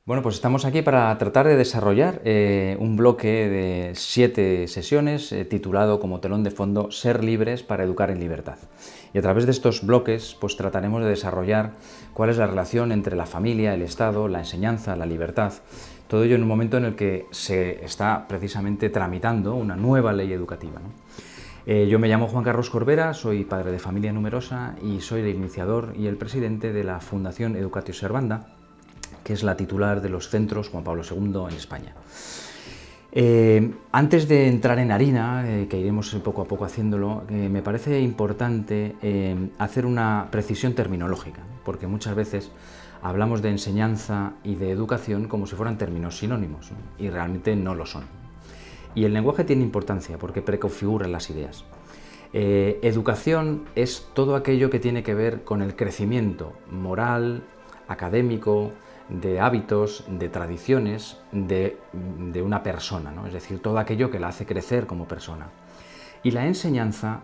Bueno, pues estamos aquí para tratar de desarrollar un bloque de 7 sesiones titulado como telón de fondo Ser libres para educar en libertad. Y a través de estos bloques pues trataremos de desarrollar cuál es la relación entre la familia, el Estado, la enseñanza, la libertad. Todo ello en un momento en el que se está precisamente tramitando una nueva ley educativa, ¿no? Yo me llamo Juan Carlos Corbera, soy padre de familia numerosa y soy el iniciador y el presidente de la Fundación Educatio Servanda, que es la titular de los centros Juan Pablo II en España. Antes de entrar en harina, que iremos poco a poco haciéndolo, me parece importante hacer una precisión terminológica, porque muchas veces hablamos de enseñanza y de educación como si fueran términos sinónimos, ¿no? Y realmente no lo son. Y el lenguaje tiene importancia porque preconfigura las ideas. Educación es todo aquello que tiene que ver con el crecimiento moral, académico, de hábitos, de tradiciones de una persona, ¿no? Es decir, todo aquello que la hace crecer como persona. Y la enseñanza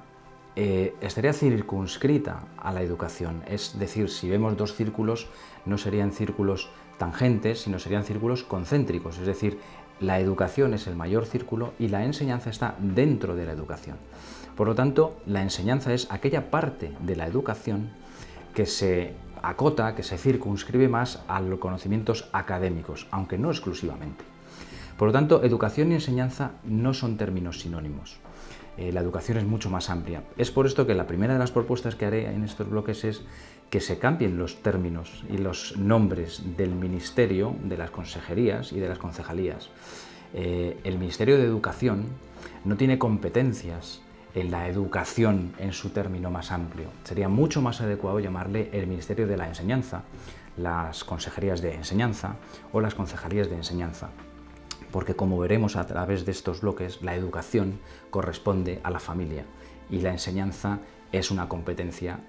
estaría circunscrita a la educación, es decir, si vemos dos círculos, no serían círculos tangentes, sino serían círculos concéntricos, es decir, la educación es el mayor círculo y la enseñanza está dentro de la educación. Por lo tanto, la enseñanza es aquella parte de la educación que se acota, que se circunscribe más a los conocimientos académicos, aunque no exclusivamente. Por lo tanto, educación y enseñanza no son términos sinónimos. La educación es mucho más amplia. Es por esto que la primera de las propuestas que haré en estos bloques es que se cambien los términos y los nombres del ministerio, de las consejerías y de las concejalías. El Ministerio de Educación no tiene competencias en la educación en su término más amplio. Sería mucho más adecuado llamarle el Ministerio de la Enseñanza, las consejerías de enseñanza o las concejalías de enseñanza. Porque como veremos a través de estos bloques, la educación corresponde a la familia y la enseñanza es una competencia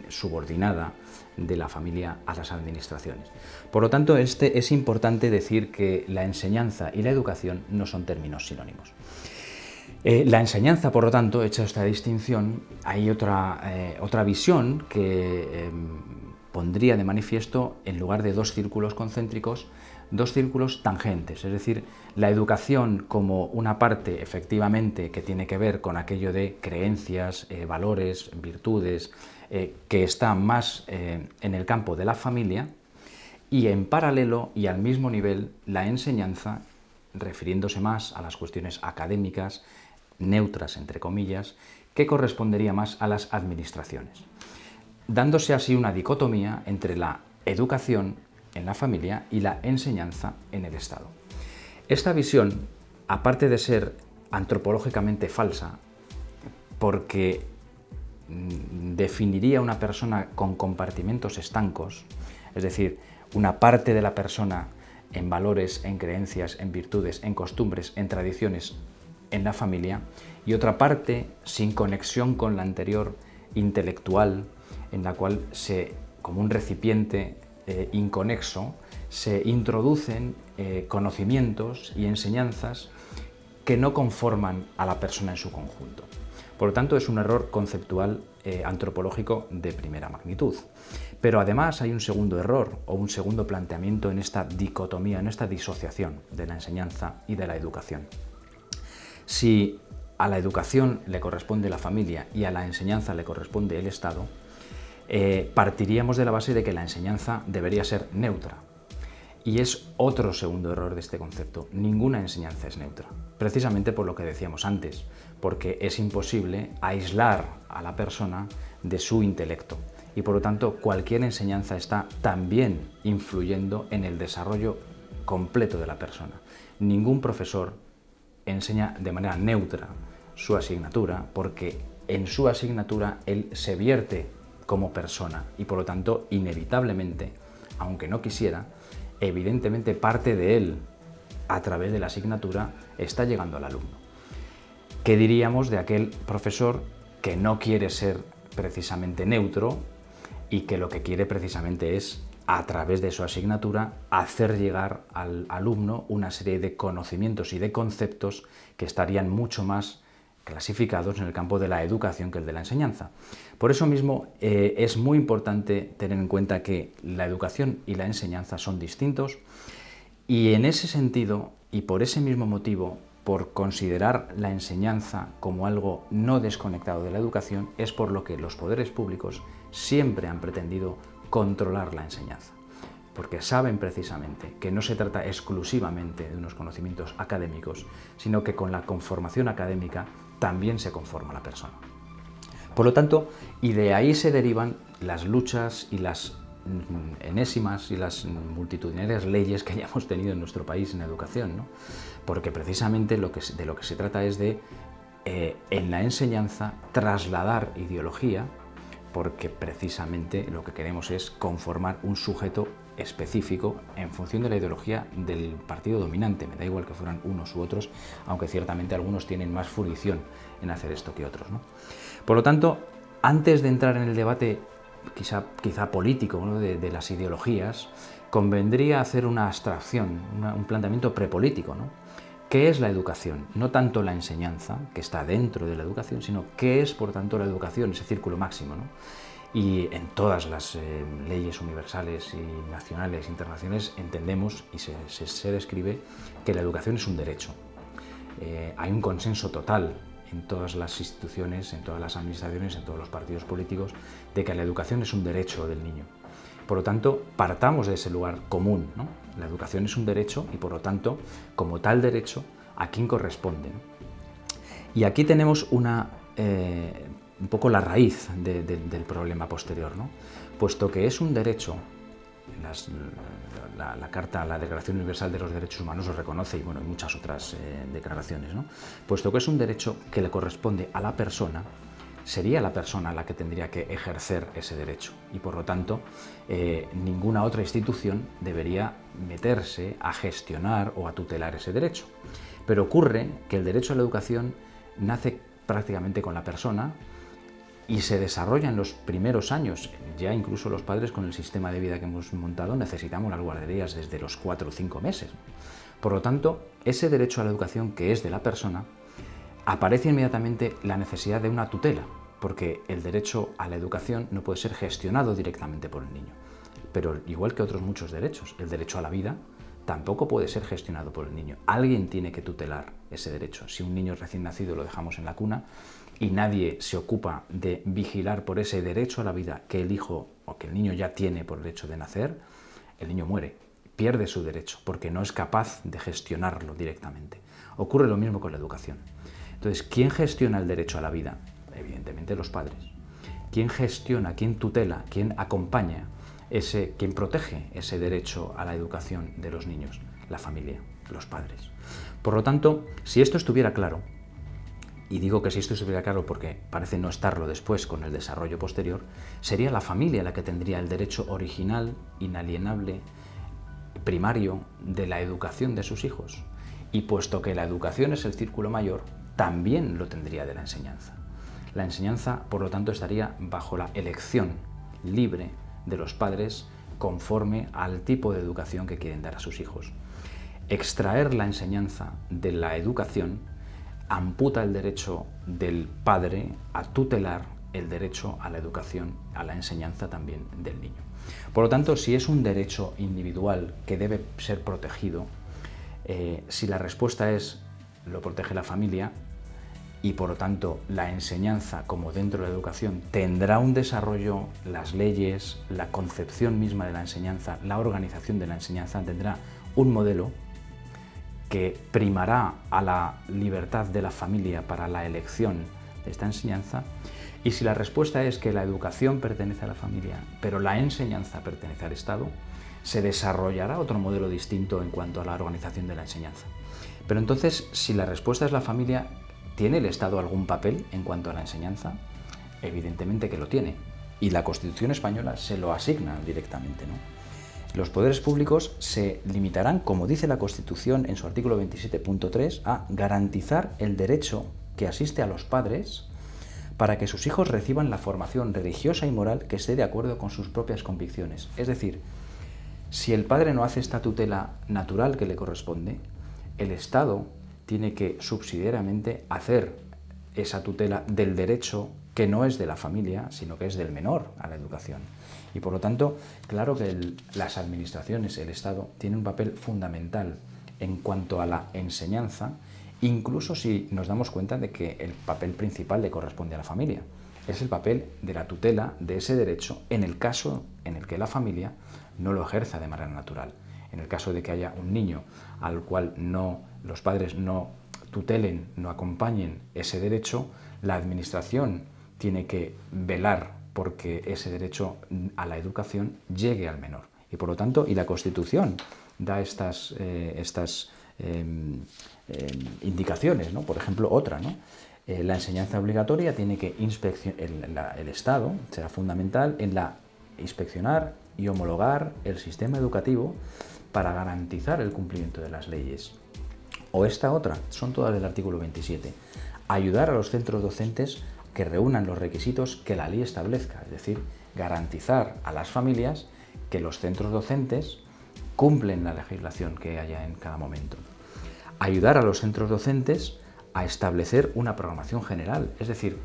subordinada de la familia a las administraciones. Por lo tanto, es importante decir que la enseñanza y la educación no son términos sinónimos. La enseñanza, por lo tanto, hecha esta distinción, hay otra visión que pondría de manifiesto, en lugar de dos círculos concéntricos, dos círculos tangentes, es decir, la educación como una parte efectivamente que tiene que ver con aquello de creencias, valores, virtudes, que está más en el campo de la familia, y en paralelo y al mismo nivel la enseñanza, refiriéndose más a las cuestiones académicas, neutras entre comillas, que correspondería más a las administraciones, dándose así una dicotomía entre la educación en la familia y la enseñanza en el Estado. Esta visión, aparte de ser antropológicamente falsa, porque definiría una persona con compartimentos estancos, es decir, una parte de la persona en valores, en creencias, en virtudes, en costumbres, en tradiciones, en la familia, y otra parte sin conexión con la anterior, intelectual, en la cual como un recipiente inconexo, se introducen conocimientos y enseñanzas que no conforman a la persona en su conjunto. Por lo tanto, es un error conceptual antropológico de primera magnitud. Pero además hay un segundo error o un segundo planteamiento en esta dicotomía, en esta disociación de la enseñanza y de la educación. Si a la educación le corresponde la familia y a la enseñanza le corresponde el Estado, partiríamos de la base de que la enseñanza debería ser neutra. Y es otro segundo error de este concepto. Ninguna enseñanza es neutra, precisamente por lo que decíamos antes, porque es imposible aislar a la persona de su intelecto. Y por lo tanto, cualquier enseñanza está también influyendo en el desarrollo completo de la persona. Ningún profesor enseña de manera neutra su asignatura, porque en su asignatura él se vierte como persona y por lo tanto inevitablemente, aunque no quisiera, evidentemente parte de él a través de la asignatura está llegando al alumno. ¿Qué diríamos de aquel profesor que no quiere ser precisamente neutro y que lo que quiere precisamente es, a través de su asignatura, hacer llegar al alumno una serie de conocimientos y de conceptos que estarían mucho más clasificados en el campo de la educación que el de la enseñanza? Por eso mismo es muy importante tener en cuenta que la educación y la enseñanza son distintos Y en ese sentido, y por ese mismo motivo, por considerar la enseñanza como algo no desconectado de la educación, es por lo que los poderes públicos siempre han pretendido controlar la enseñanza, porque saben precisamente que no se trata exclusivamente de unos conocimientos académicos, sino que con la conformación académica también se conforma la persona. Por lo tanto, y de ahí se derivan las luchas y las enésimas y las multitudinarias leyes que hayamos tenido en nuestro país en educación, ¿no? Porque precisamente de lo que se trata es de, en la enseñanza, trasladar ideología, porque precisamente lo que queremos es conformar un sujeto específico en función de la ideología del partido dominante. Me da igual que fueran unos u otros, aunque ciertamente algunos tienen más fruición en hacer esto que otros, ¿no? Por lo tanto, antes de entrar en el debate quizá político, ¿no?, de las ideologías, convendría hacer una abstracción, un planteamiento prepolítico, ¿no? ¿Qué es la educación? No tanto la enseñanza, que está dentro de la educación, sino qué es, por tanto, la educación, ese círculo máximo, ¿no? Y en todas las leyes universales y nacionales e internacionales entendemos y se describe que la educación es un derecho. Hay un consenso total en todas las instituciones, en todas las administraciones, en todos los partidos políticos, de que la educación es un derecho del niño. Por lo tanto, partamos de ese lugar común, ¿no? La educación es un derecho y, por lo tanto, como tal derecho, ¿a quién corresponde?, ¿no? Y aquí tenemos un poco la raíz del problema posterior, ¿no? Puesto que es un derecho, la Declaración Universal de los Derechos Humanos lo reconoce, y bueno, hay muchas otras declaraciones, ¿no? Puesto que es un derecho que le corresponde a la persona, sería la persona la que tendría que ejercer ese derecho y, por lo tanto, ninguna otra institución debería meterse a gestionar o a tutelar ese derecho. Pero ocurre que el derecho a la educación nace prácticamente con la persona y se desarrolla en los primeros años. Ya incluso los padres, con el sistema de vida que hemos montado, necesitamos las guarderías desde los 4 o 5 meses. Por lo tanto, ese derecho a la educación, que es de la persona, aparece inmediatamente la necesidad de una tutela, porque el derecho a la educación no puede ser gestionado directamente por el niño. Pero igual que otros muchos derechos, el derecho a la vida tampoco puede ser gestionado por el niño. Alguien tiene que tutelar ese derecho. Si un niño recién nacido lo dejamos en la cuna y nadie se ocupa de vigilar por ese derecho a la vida que el hijo o que el niño ya tiene por el hecho de nacer, el niño muere, pierde su derecho porque no es capaz de gestionarlo directamente. Ocurre lo mismo con la educación. Entonces, ¿quién gestiona el derecho a la vida? Evidentemente los padres. ¿Quién gestiona, quién tutela, quién acompaña, quién protege ese derecho a la educación de los niños? La familia, los padres. Por lo tanto, si esto estuviera claro, y digo que si esto estuviera claro porque parece no estarlo después con el desarrollo posterior, sería la familia la que tendría el derecho original, inalienable, primario de la educación de sus hijos. Y puesto que la educación es el círculo mayor, también lo tendría de la enseñanza. La enseñanza, por lo tanto, estaría bajo la elección libre de los padres conforme al tipo de educación que quieren dar a sus hijos. Extraer la enseñanza de la educación amputa el derecho del padre a tutelar el derecho a la educación, a la enseñanza también del niño. Por lo tanto, si es un derecho individual que debe ser protegido, si la respuesta es lo protege la familia y, por lo tanto, la enseñanza, como dentro de la educación, tendrá un desarrollo, las leyes, la concepción misma de la enseñanza, la organización de la enseñanza tendrá un modelo que primará a la libertad de la familia para la elección de esta enseñanza. Y si la respuesta es que la educación pertenece a la familia, pero la enseñanza pertenece al Estado, se desarrollará otro modelo distinto en cuanto a la organización de la enseñanza. Pero entonces, si la respuesta es la familia, ¿tiene el Estado algún papel en cuanto a la enseñanza? Evidentemente que lo tiene. Y la Constitución española se lo asigna directamente, ¿no? Los poderes públicos se limitarán, como dice la Constitución en su artículo 27.3, a garantizar el derecho que asiste a los padres para que sus hijos reciban la formación religiosa y moral que esté de acuerdo con sus propias convicciones. Es decir, si el padre no hace esta tutela natural que le corresponde, el Estado tiene que subsidiariamente hacer esa tutela del derecho que no es de la familia, sino que es del menor a la educación. Y por lo tanto, claro que las administraciones, el Estado, tienen un papel fundamental en cuanto a la enseñanza, incluso si nos damos cuenta de que el papel principal le corresponde a la familia. Es el papel de la tutela de ese derecho en el caso en el que la familia no lo ejerza de manera natural. En el caso de que haya un niño al cual los padres no tutelen, no acompañen ese derecho, la administración tiene que velar porque ese derecho a la educación llegue al menor. Y por lo tanto, y la Constitución da estas indicaciones, ¿no? Por ejemplo, otra, ¿no? La enseñanza obligatoria tiene que el Estado será fundamental en inspeccionar y homologar el sistema educativo para garantizar el cumplimiento de las leyes. O esta otra, son todas del artículo 27, ayudar a los centros docentes que reúnan los requisitos que la ley establezca, es decir, garantizar a las familias que los centros docentes cumplen la legislación que haya en cada momento. Ayudar a los centros docentes a establecer una programación general, es decir,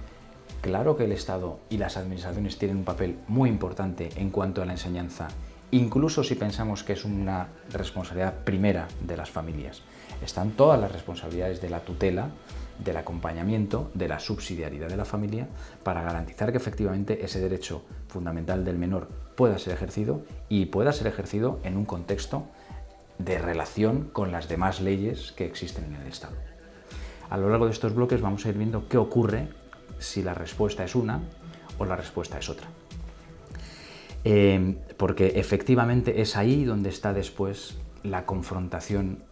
claro que el Estado y las administraciones tienen un papel muy importante en cuanto a la enseñanza, incluso si pensamos que es una responsabilidad primera de las familias. Están todas las responsabilidades de la tutela, del acompañamiento, de la subsidiariedad de la familia para garantizar que efectivamente ese derecho fundamental del menor pueda ser ejercido y pueda ser ejercido en un contexto de relación con las demás leyes que existen en el Estado. A lo largo de estos bloques vamos a ir viendo qué ocurre si la respuesta es una o la respuesta es otra. Porque efectivamente es ahí donde está después la confrontación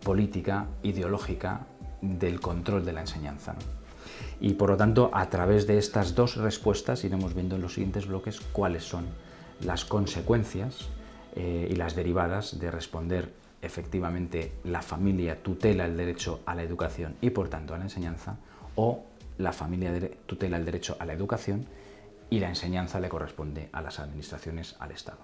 política, ideológica, del control de la enseñanza, ¿no? Y por lo tanto, a través de estas dos respuestas iremos viendo en los siguientes bloques cuáles son las consecuencias y las derivadas de responder efectivamente la familia tutela el derecho a la educación y por tanto a la enseñanza, o la familia tutela el derecho a la educación y la enseñanza le corresponde a las administraciones, al Estado.